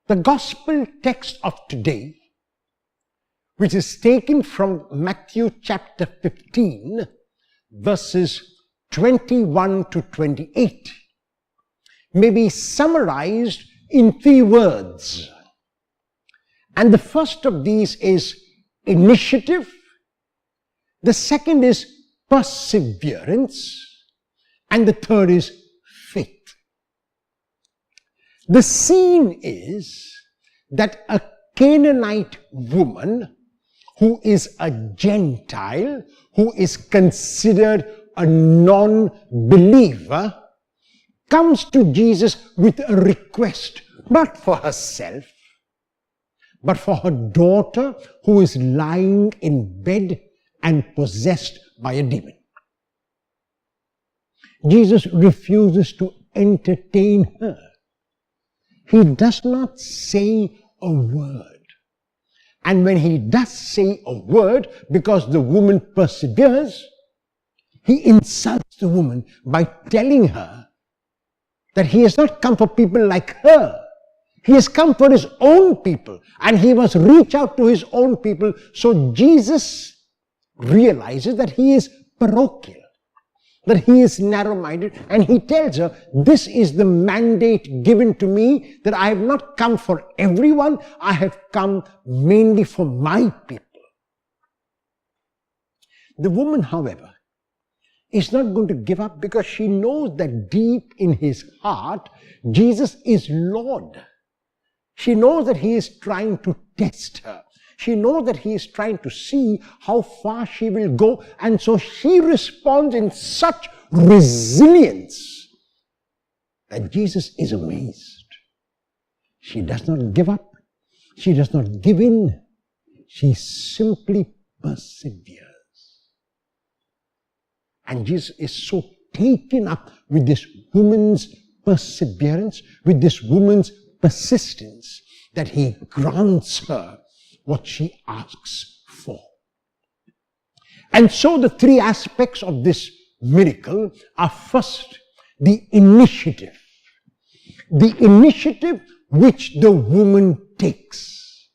The gospel text of today, which is taken from Matthew chapter 15, verses 21 to 28, may be summarized in 3 words. And the first of these is initiative, the second is perseverance, and the third is faith. The scene is that a Canaanite woman who is a Gentile, who is considered a non-believer, comes to Jesus with a request, not for herself, but for her daughter who is lying in bed and possessed by a demon. Jesus refuses to entertain her. He does not say a word. And when he does say a word, because the woman perseveres, he insults the woman by telling her that he has not come for people like her. He has come for his own people, and he must reach out to his own people. So Jesus realizes that he is parochial, that he is narrow-minded, and he tells her, this is the mandate given to me, that I have not come for everyone, I have come mainly for my people. The woman, however, is not going to give up, because she knows that deep in his heart, Jesus is Lord. She knows that he is trying to test her. She knows that he is trying to see how far she will go, and so she responds in such resilience that Jesus is amazed. She does not give up. She does not give in. She simply perseveres. And Jesus is so taken up with this woman's perseverance, with this woman's persistence, that he grants her what she asks for. And so the 3 aspects of this miracle are: first, the initiative. The initiative which the woman takes.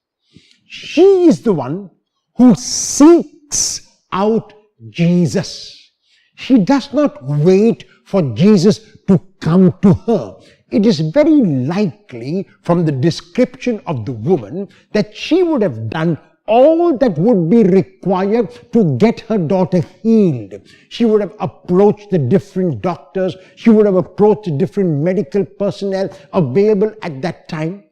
She is the one who seeks out Jesus. She does not wait for Jesus to come to her. It is very likely from the description of the woman that she would have done all that would be required to get her daughter healed. She would have approached the different doctors. She would have approached the different medical personnel available at that time.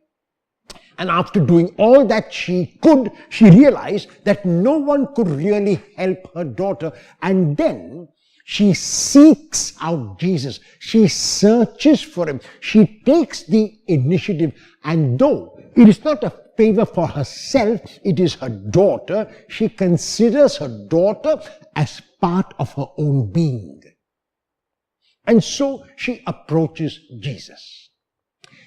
And after doing all that she could, she realized that no one could really help her daughter. And then she seeks out Jesus. She searches for him. She takes the initiative. And though it is not a favor for herself, it is her daughter, she considers her daughter as part of her own being. And so she approaches Jesus.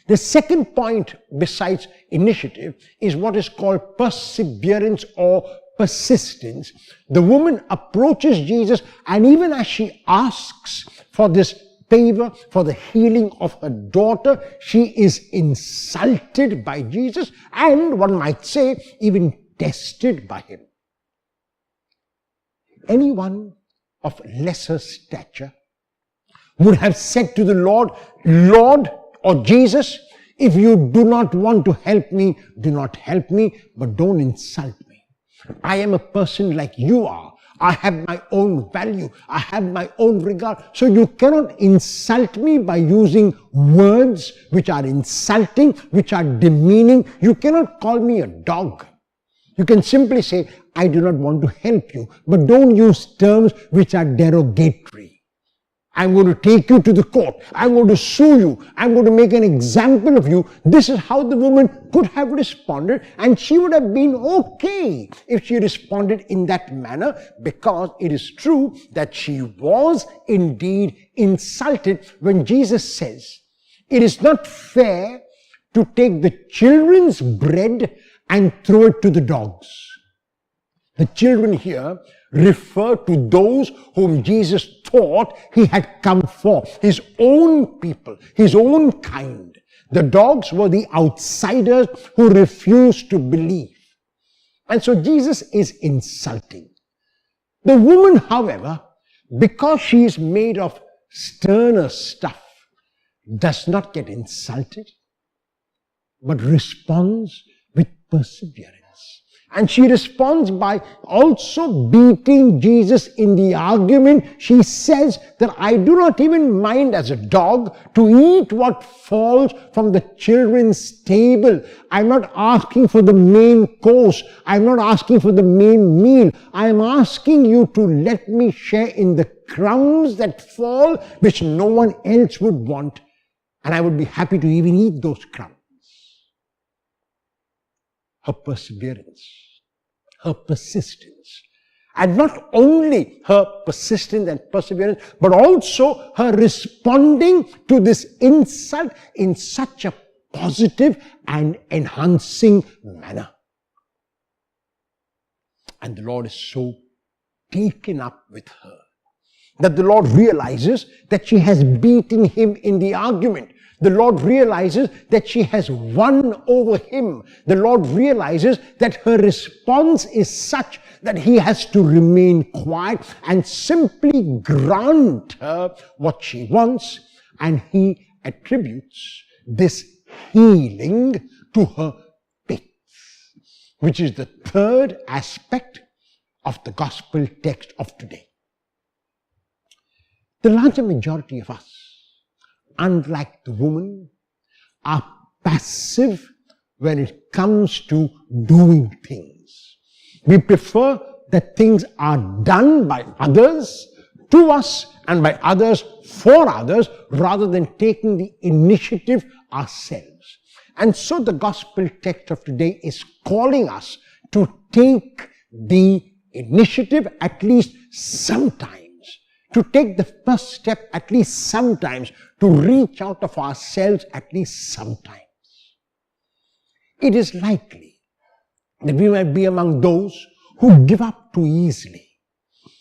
The second point besides initiative is what is called perseverance or persistence. The woman approaches Jesus, and even as she asks for this favor, for the healing of her daughter, she is insulted by Jesus, and one might say even tested by him. Anyone of lesser stature would have said to the Lord, Lord, or Jesus, if you do not want to help me, do not help me, but don't insult me. I am a person like you are. I have my own value. I have my own regard. So you cannot insult me by using words which are insulting, which are demeaning. You cannot call me a dog. You can simply say, I do not want to help you, but don't use terms which are derogatory. I'm going to take you to the court. I'm going to sue you. I'm going to make an example of you. This is how the woman could have responded, and she would have been okay if she responded in that manner, because it is true that she was indeed insulted when Jesus says, it is not fair to take the children's bread and throw it to the dogs. The children here refer to those whom Jesus thought he had come for, his own people, his own kind. The dogs were the outsiders who refused to believe. And so Jesus is insulting. The woman, however, because she is made of sterner stuff, does not get insulted, but responds with perseverance. And she responds by also beating Jesus in the argument. She says that I do not even mind as a dog to eat what falls from the children's table. I'm not asking for the main course. I'm not asking for the main meal. I'm asking you to let me share in the crumbs that fall, which no one else would want. And I would be happy to even eat those crumbs. Her perseverance, her persistence, and not only her persistence and perseverance, but also her responding to this insult in such a positive and enhancing manner. And the Lord is so taken up with her that the Lord realizes that she has beaten him in the argument. The Lord realizes that she has won over him. The Lord realizes that her response is such that he has to remain quiet and simply grant her what she wants, and he attributes this healing to her faith, which is the third aspect of the gospel text of today. The larger majority of us, unlike the woman, are passive when it comes to doing things. We prefer that things are done by others to us and by others for others rather than taking the initiative ourselves. And so the gospel text of today is calling us to take the initiative at least sometimes, to take the first step at least sometimes, to reach out of ourselves at least sometimes. It is likely that we might be among those who give up too easily,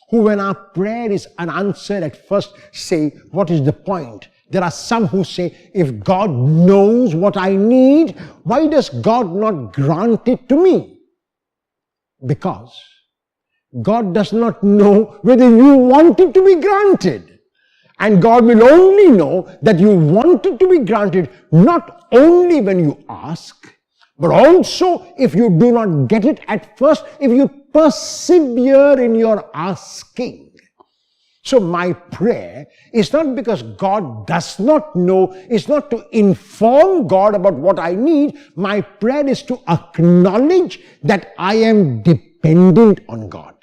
who when our prayer is unanswered at first say, what is the point? There are some who say, if God knows what I need, why does God not grant it to me? Because God does not know whether you want it to be granted. And God will only know that you want it to be granted not only when you ask, but also if you do not get it at first, if you persevere in your asking. So my prayer is not because God does not know, it's not to inform God about what I need. My prayer is to acknowledge that I am dependent on God.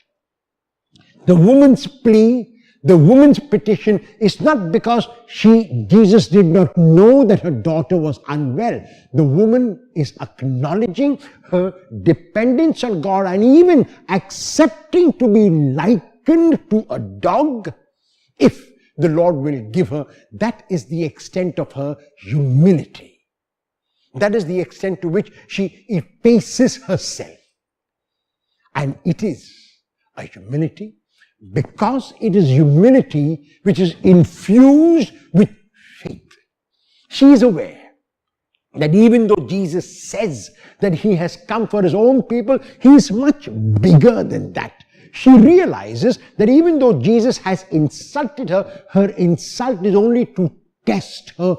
The woman's plea, the woman's petition is not because Jesus did not know that her daughter was unwell. The woman is acknowledging her dependence on God and even accepting to be likened to a dog if the Lord will give her. That is the extent of her humility. That is the extent to which she effaces herself. And it is a humility, because it is humility which is infused with faith. She is aware that even though Jesus says that he has come for his own people, he is much bigger than that. She realizes that even though Jesus has insulted her, her insult is only to test her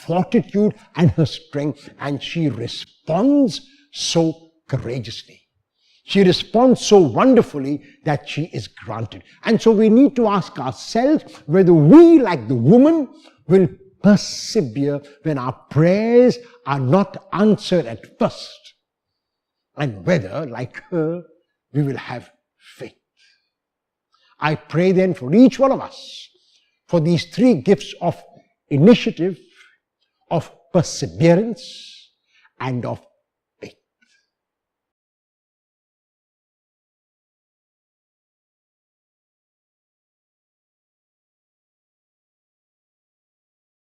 fortitude and her strength, and she responds so courageously. She responds so wonderfully that she is granted. And so we need to ask ourselves whether we, like the woman, will persevere when our prayers are not answered at first, and whether, like her, we will have faith. I pray then for each one of us for these three gifts of initiative, of perseverance, and of